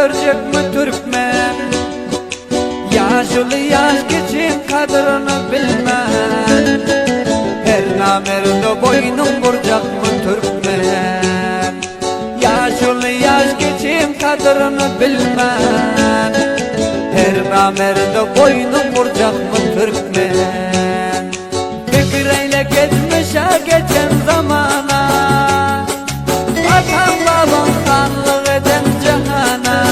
görecek mi Türkmen? Yaşlı yaş geçim kadrini bilmem. Her namerde boynun vuracak mı Türkmen? Yaşlı yaş geçim kadrini bilmem. Her namerde boynun vuracak mı Türkmen? Fikreyle geçmişe geçen zamana, atan baban kanlık eden cihana.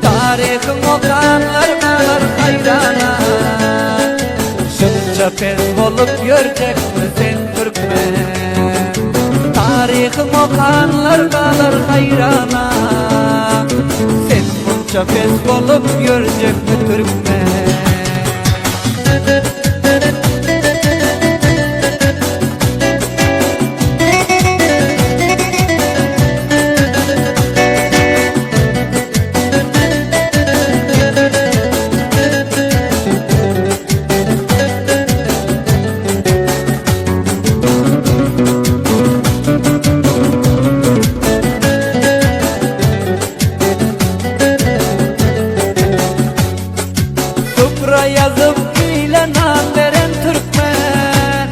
Tarihin okanlar kalır hayrana. Şunca pes bolup görecek misin Türkmen? Tarihin okanlar kalır hayrana. Sen bunca pes bolup görecek mi Türkmen? Yazıp ilan veren Türkmen,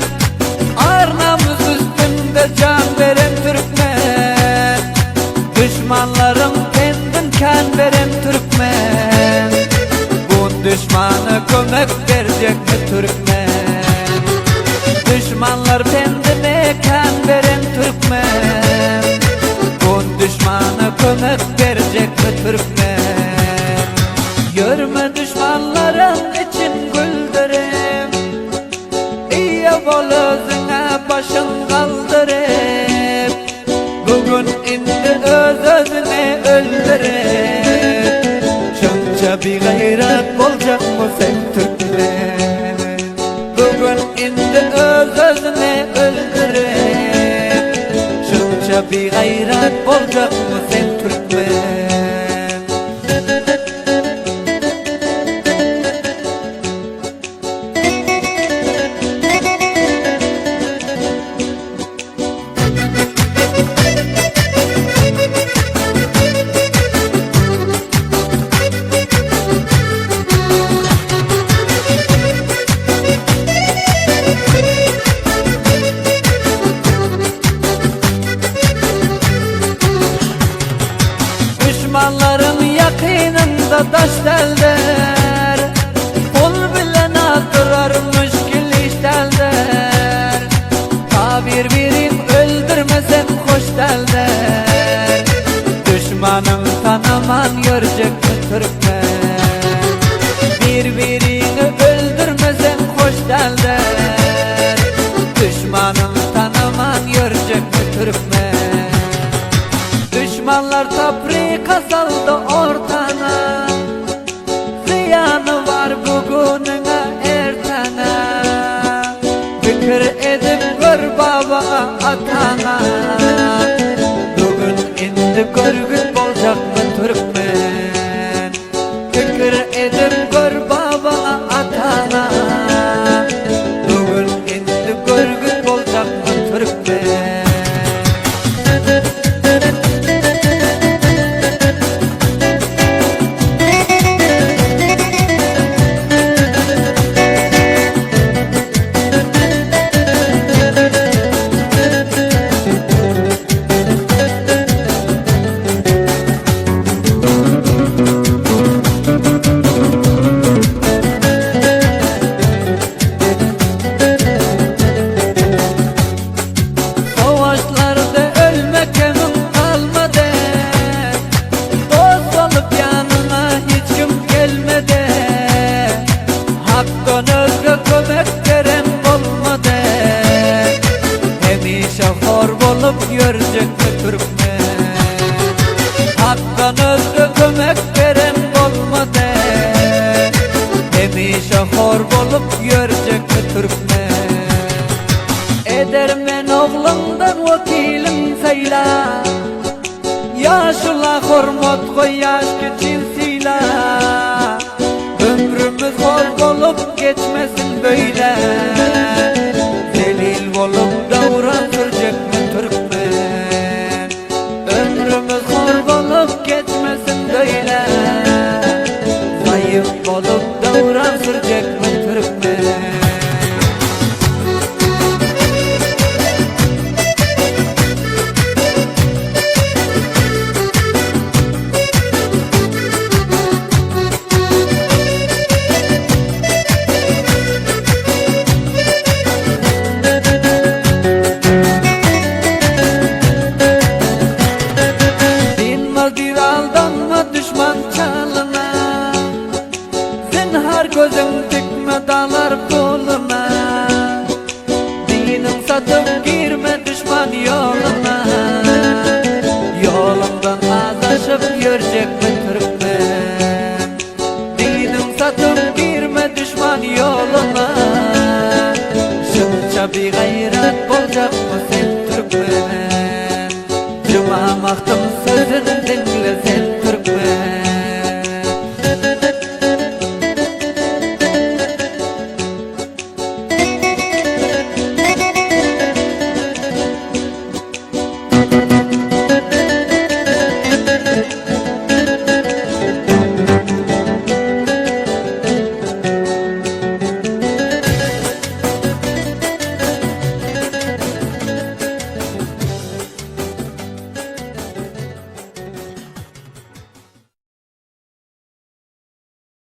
arnamız üstünde can veren Türkmen. Düşmanların kendin kan veren Türkmen. Bu düşmanı kömek verecek mi Türkmen? Düşmanlar kendine kan veren Türkmen. Bu düşmanı kömek verecek mi Türkmen? Görme düşmanların için güldürüm, İyi bol özüne başın kaldırıp. Bugün indi özüne öldürüp. Şunca bir gayret olacak mı sen Türkmen? Bugün indi özüne öldürüp. Şunca bir gayret olacak mı sen Türkmen? Düşmanların yakınında taş derler, kol bile nazdırarmış giliş derler. Ta birbirin öldürmesen hoş derler. Düşmanın tanıman görecek mi Türkmen? Birbirini öldürmesen hoş derler. Düşmanın tanıman görecek mi Türkmen? Düşmanlar taprika saldı ortana, ziyanı var bugününe ertene. Fikir edip gör baba atana. Bugün indi görgün olacak mı Türkmen? Fikir edip gör baba atana. Bugün indi görgün olacak mı Türkmen? Hakkın özgü kömek veren olmadı. Hemişe hor bolup görecek mi Türkmen? Hakkın özgü kömek veren olmadı. Hemişe hor bolup görecek mi Türkmen? Edermen oğlundan vakilim sayla, yaşla hormat koy yaş küçün sila. Ömrümüz hor olup geçmesin böyle, zelil olup davran sürecek mi Türkmen? Ömrümüz hor olup geçmesin bolup davran sürecekmi Türkmen? Düşman çalına, zinhar gözüm dikme dalar koluna. Dinin satıp girme düşman yoluna. Yolundan azaşıp görecekmi Türkmen? Dinin satıp girme düşman yoluna. Şunça bir gayret bolacakmı sen Türkmen? Cuma maktım sözün dinle